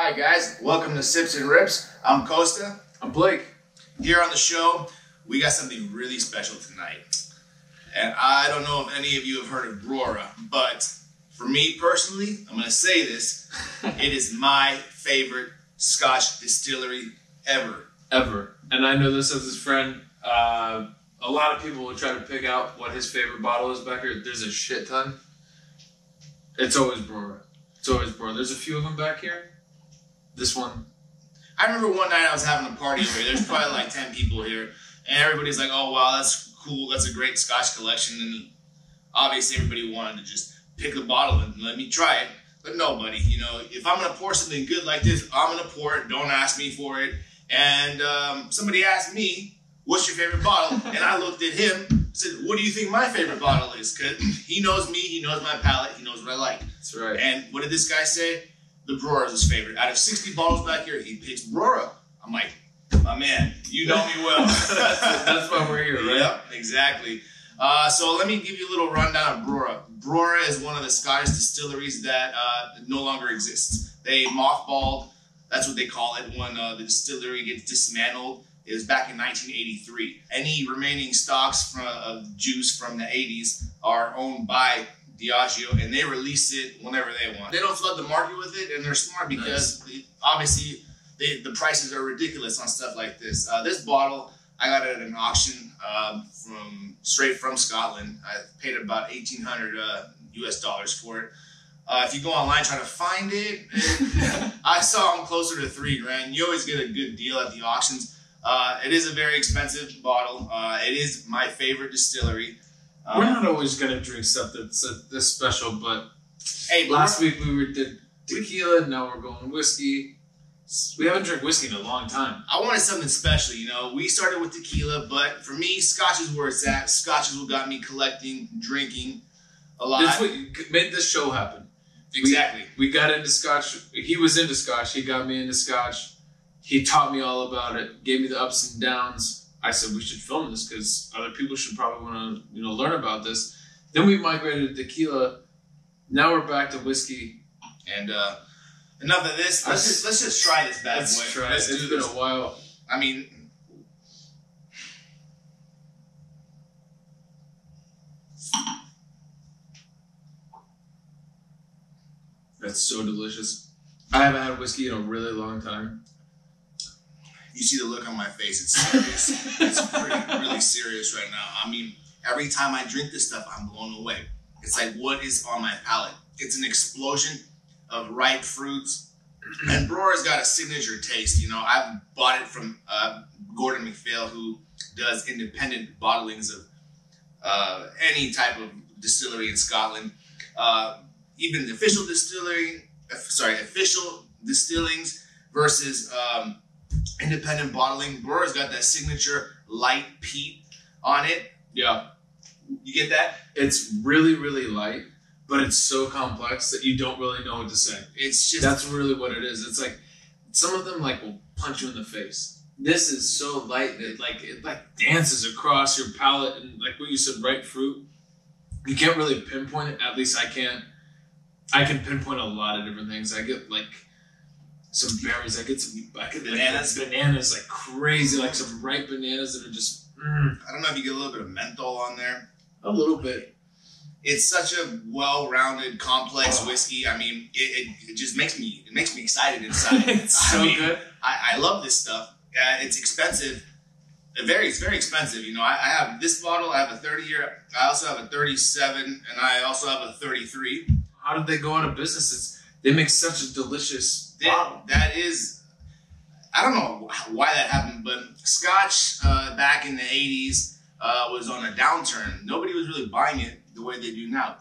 Hi guys, welcome to Sips and Rips. I'm Costa. I'm Blake. Here on the show, we got something really special tonight. And I don't know if any of you have heard of Brora, but for me personally, I'm going to say this, it is my favorite Scotch distillery ever. Ever. And I know this as his friend. A lot of people will try to pick out what his favorite bottle is back here. There's a shit ton. It's always Brora. It's always Brora. There's a few of them back here. This one. I remember one night I was having a party over here. There's probably like 10 people here. And everybody's like, oh, wow, that's cool. That's a great Scotch collection. And obviously everybody wanted to just pick a bottle and let me try it. But no, buddy, you know, if I'm going to pour something good like this, I'm going to pour it. Don't ask me for it. And somebody asked me, what's your favorite bottle? And I looked at him and said, what do you think my favorite bottle is? Because he knows me. He knows my palate. He knows what I like. That's right. And what did this guy say? The Brora is his favorite. Out of 60 bottles back here, he picks Brora. I'm like, my man, you know me well. That's why we're here, right? Yep, exactly. So let me give you a little rundown of Brora. Brora is one of the Scottish distilleries that no longer exists. They mothballed, that's what they call it, when the distillery gets dismantled. It was back in 1983. Any remaining stocks of juice from the 80s are owned by Diageo, and they release it whenever they want. They don't flood the market with it, and they're smart because obviously the prices are ridiculous on stuff like this. This bottle, I got it at an auction straight from Scotland. I paid about $1,800 US for it. If you go online trying to find it, I saw them closer to $3,000. You always get a good deal at the auctions. It is a very expensive bottle. It is my favorite distillery. We're not always going to drink stuff that's this special, but hey, last week we did tequila, now we're going whiskey. We haven't drank whiskey in a long time. I wanted something special, you know. We started with tequila, but for me, Scotch is where it's at. Scotch is what got me collecting, drinking a lot. That's what made this show happen. Exactly. We got into Scotch. He was into Scotch. He got me into Scotch. He taught me all about it, gave me the ups and downs. I said we should film this because other people should probably want to, learn about this. Then we migrated to tequila. Now we're back to whiskey. And enough of this. Let's just try this bad boy. Let's try it. It's been a while. I mean, that's so delicious. I haven't had whiskey in a really long time. You see the look on my face. It's serious. It's really serious right now. I mean, every time I drink this stuff, I'm blown away. It's like, what is on my palate? It's an explosion of ripe fruits. And Brora's got a signature taste. You know, I've bought it from Gordon MacPhail, who does independent bottlings of any type of distillery in Scotland. Even official distillings versus independent bottling. Brora's got that signature light peat on it. Yeah. You get that? It's really, really light, but it's so complex that you don't really know what to say. It's just... That's really what it is. It's like, some of them will punch you in the face. This is so light that it dances across your palate, and like what you said, ripe fruit. You can't really pinpoint it. At least I can't. I can pinpoint a lot of different things. I get some berries. I get bananas. Bananas like crazy, like some ripe bananas that are just. I don't know if you get a little bit of menthol on there. A little bit. It's such a well-rounded, complex whiskey. I mean, it just makes me excited inside. It's so good. I love this stuff. It's expensive. It's very expensive. You know, I have this bottle. I have a 30-year. I also have a 37, and I also have a 33. How did they go out of business? They make such a delicious bottle. That is, I don't know why that happened, but Scotch back in the 80s was on a downturn. Nobody was really buying it the way they do now.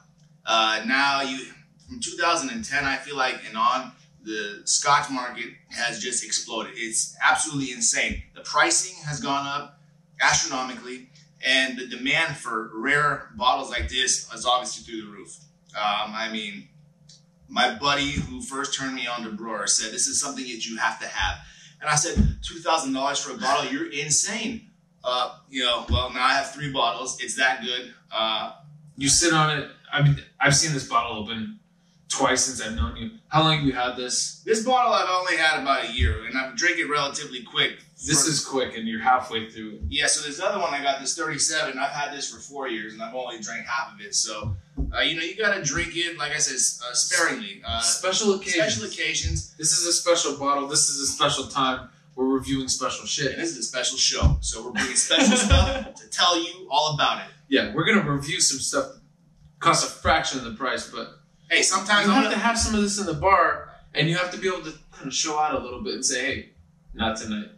From 2010, I feel like, and on, the Scotch market has just exploded. It's absolutely insane. The pricing has gone up astronomically, and the demand for rare bottles like this is obviously through the roof. I mean, my buddy who first turned me on to Brora said, this is something that you have to have. And I said, $2,000 for a bottle? You're insane. Well, now I have 3 bottles. It's that good. You sit on it. I mean, I've seen this bottle open twice since I've known you. How long have you had this? This bottle I've only had about a year, and I've drank it relatively quick. This is quick, and you're halfway through it. Yeah, so this other one I got, this 37, I've had this for 4 years, and I've only drank half of it. So, you got to drink it, like I said, sparingly. Special occasions. Special occasions. This is a special bottle. This is a special time. We're reviewing special shit. And this is a special show, so we're bringing special stuff to tell you all about it. Yeah, we're going to review some stuff that costs a fraction of the price, but hey, sometimes you have to have some of this in the bar, and you have to be able to kind of show out a little bit and say, hey, not tonight.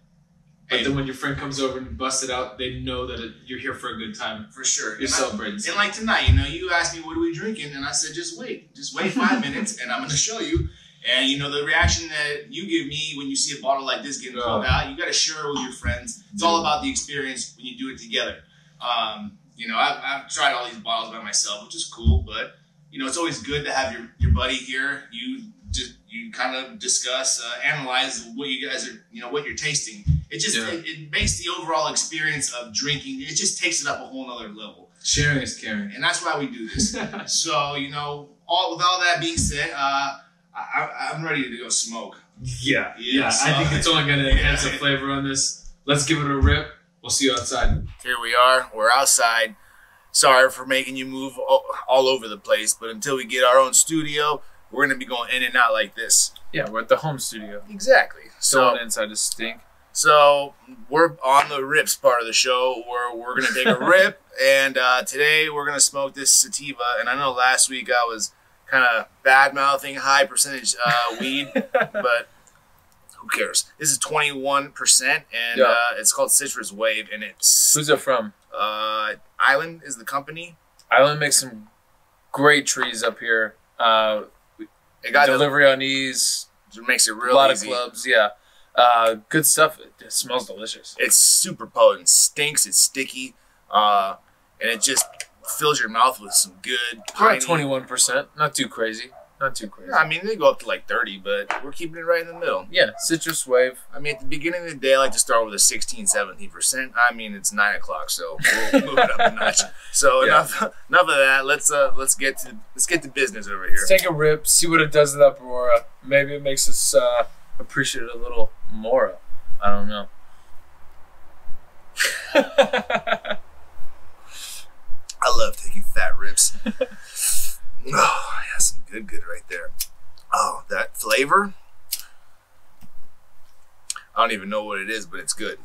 But then when your friend comes over and you bust it out, they know that you're here for a good time. For sure. You're celebrating. And like tonight, you asked me, what are we drinking? And I said, just wait 5 minutes, and I'm going to show you. And, the reaction that you give me when you see a bottle like this getting pulled out, you got to share it with your friends. It's all about the experience when you do it together. I've tried all these bottles by myself, which is cool, but, it's always good to have your buddy here. You kind of discuss, analyze what you guys are, what you're tasting. It just, it makes the overall experience of drinking, it just takes it up a whole nother level. Sharing is caring. And that's why we do this. So, with all that being said, I'm ready to go smoke. Yeah. So, I think it's only going to enhance the flavor on this. Let's give it a rip. We'll see you outside. Here we are. We're outside. Sorry for making you move all over the place, but until we get our own studio, we're going to be going in and out like this. Yeah, we're at the home studio. Exactly. So inside is stink. So we're on the rips part of the show where we're going to take a rip, and today we're going to smoke this sativa. And I know last week I was kind of bad-mouthing high percentage weed, but who cares? This is 21%, and it's called Citrus Wave, and it's... Who's it from? Island is the company. Island makes some great trees up here. It got delivery on ease. It makes it real easy. A lot of clubs, yeah. Good stuff. It smells delicious. It's super potent. Stinks. It's sticky. And it just fills your mouth with some good... About 21%. Not too crazy. Not too crazy. I mean, they go up to like 30, but we're keeping it right in the middle. Yeah, Citrus Wave. I mean, at the beginning of the day, I like to start with a 16, 17%. I mean, it's 9 o'clock, so we'll move it up a notch. So enough of that. Let's get to business over here. Let's take a rip, see what it does to that Brora. Maybe it makes us appreciate it a little more. I don't know. I love taking fat rips. Oh, yeah, some good right there. Oh, that flavor. I don't even know what it is, but it's good.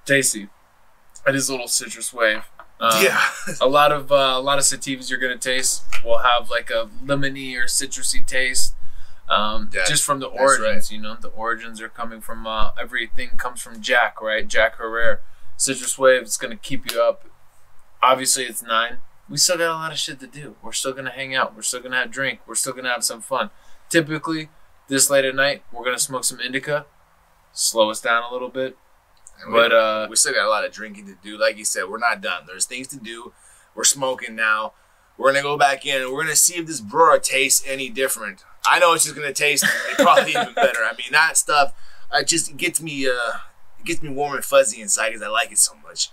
Tasty. It is a little Citrus Wave. Yeah. a lot of sativas you're gonna taste will have like a lemony or citrusy taste. Just from the origins, right. The origins are coming from everything comes from Jack, right? Jack Herrera. Citrus Wave is gonna keep you up. Obviously, it's 9. We still got a lot of shit to do. We're still going to hang out. We're still going to have a drink. We're still going to have some fun. Typically, this late at night, we're going to smoke some indica. Slow us down a little bit. But we still got a lot of drinking to do. Like you said, we're not done. There's things to do. We're smoking now. We're going to go back in, and we're going to see if this Brora tastes any different. I know it's just going to taste probably even better. I mean, that stuff just gets me warm and fuzzy inside because I like it so much.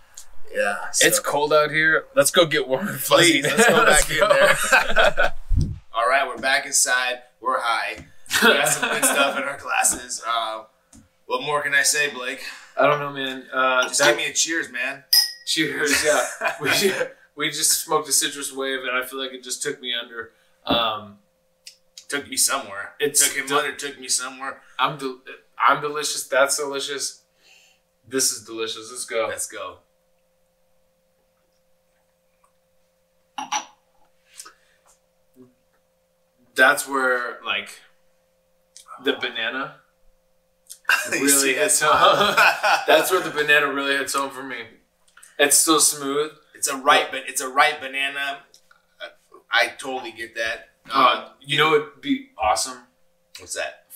Yeah, it's cold out here. Let's go get warm and fuzzy. Please, let's go back in there. All right, we're back inside. We're high. We got some good stuff in our glasses. What more can I say, Blake? I don't know, man. Just give me a cheers, man. Cheers, yeah. We just smoked a Citrus Wave, and I feel like it just took me under. Took me somewhere. It took him under. Took me somewhere. I'm delicious. That's delicious. This is delicious. Let's go. Let's go. That's where, like, the banana really hits home. That's where the banana really hits home for me. It's still smooth. It's a ripe banana. I totally get that. You know what'd be awesome? What's that?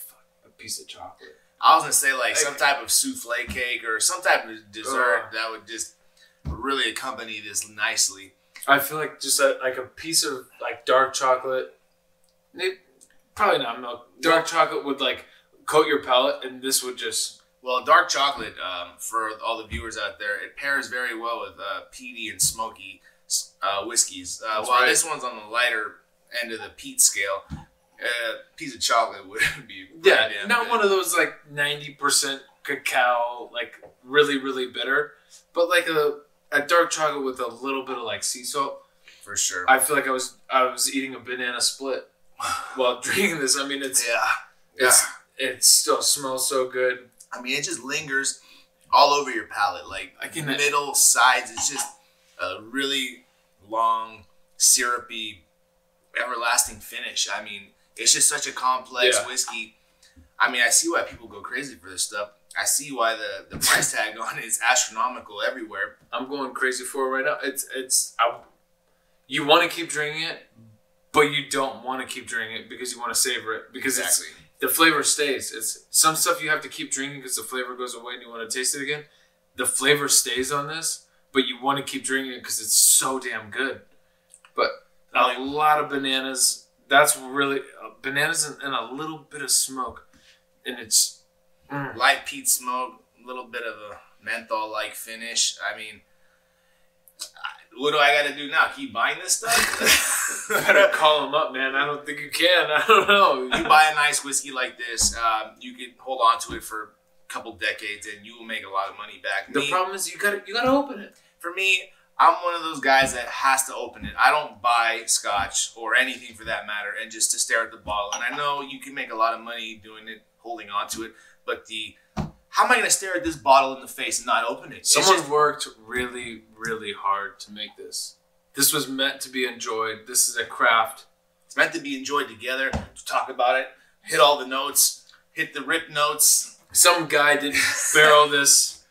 A piece of chocolate. I was gonna say like some type of souffle cake or some type of dessert that would just really accompany this nicely. I feel like just like a piece of like dark chocolate. Probably not milk. Dark chocolate would like coat your palate, and this would just... Well, dark chocolate, for all the viewers out there, it pairs very well with peaty and smoky whiskeys. That's While right. this one's on the lighter end of the peat scale, piece of chocolate would be Yeah, damn not good. one of those like 90% cacao, like really, really bitter, but like a dark chocolate with a little bit of like sea salt. For sure. I feel like I was eating a banana split while drinking this. I mean, it still smells so good. I mean, it just lingers all over your palate, like middle, sides. It's just a really long, syrupy, everlasting finish. I mean, it's just such a complex whiskey. I mean, I see why people go crazy for this stuff. I see why the price tag on it is astronomical everywhere. I'm going crazy for it right now. You want to keep drinking it, but you don't want to keep drinking it because you want to savor it. Because the flavor stays. It's some stuff you have to keep drinking because the flavor goes away and you want to taste it again. The flavor stays on this, but you want to keep drinking it because it's so damn good. But a lot of bananas. That's really bananas and a little bit of smoke, and it's light peat smoke, a little bit of a menthol-like finish. I mean, what do I got to do now? Keep buying this stuff? I gotta call them up, man. I don't think you can. I don't know. You buy a nice whiskey like this, you can hold on to it for a couple decades, and you will make a lot of money back. The problem is you gotta open it. For me, I'm one of those guys that has to open it. I don't buy scotch or anything for that matter, and just to stare at the bottle. And I know you can make a lot of money doing it, holding on to it, but how am I going to stare at this bottle in the face and not open it? Someone worked really, really hard to make this. This was meant to be enjoyed. This is a craft. It's meant to be enjoyed together, to talk about it, hit all the notes, hit the rip notes. Some guy didn't barrel this.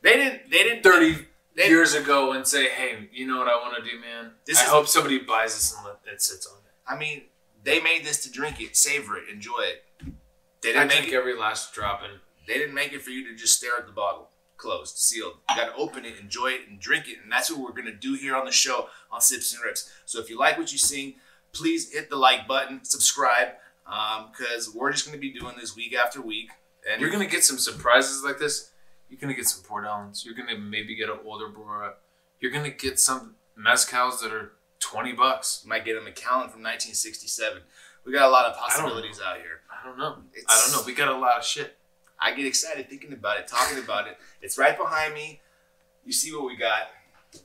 They didn't 30 years ago and say, hey, you know what I want to do, man? I hope somebody buys this and it sits on it. I mean, they made this to drink it, savor it, enjoy it. I drink every last drop in. They didn't make it for you to just stare at the bottle. Closed, sealed. You got to open it, enjoy it, and drink it. And that's what we're going to do here on the show on Sips and Rips. So if you like what you see, please hit the like button, subscribe, because we're just going to be doing this week after week. And you're going to get some surprises like this. You're going to get some Port Ellens. You're going to maybe get an older Brora. You're going to get some mezcals that are $20. You might get a Macallan from 1967. We got a lot of possibilities out here. I don't know. I don't know. We got a lot of shit. I get excited thinking about it, talking about it. It's right behind me. You see what we got.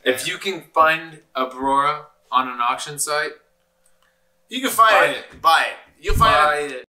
If you can find a Brora on an auction site, you can find it. Buy it. You'll find it.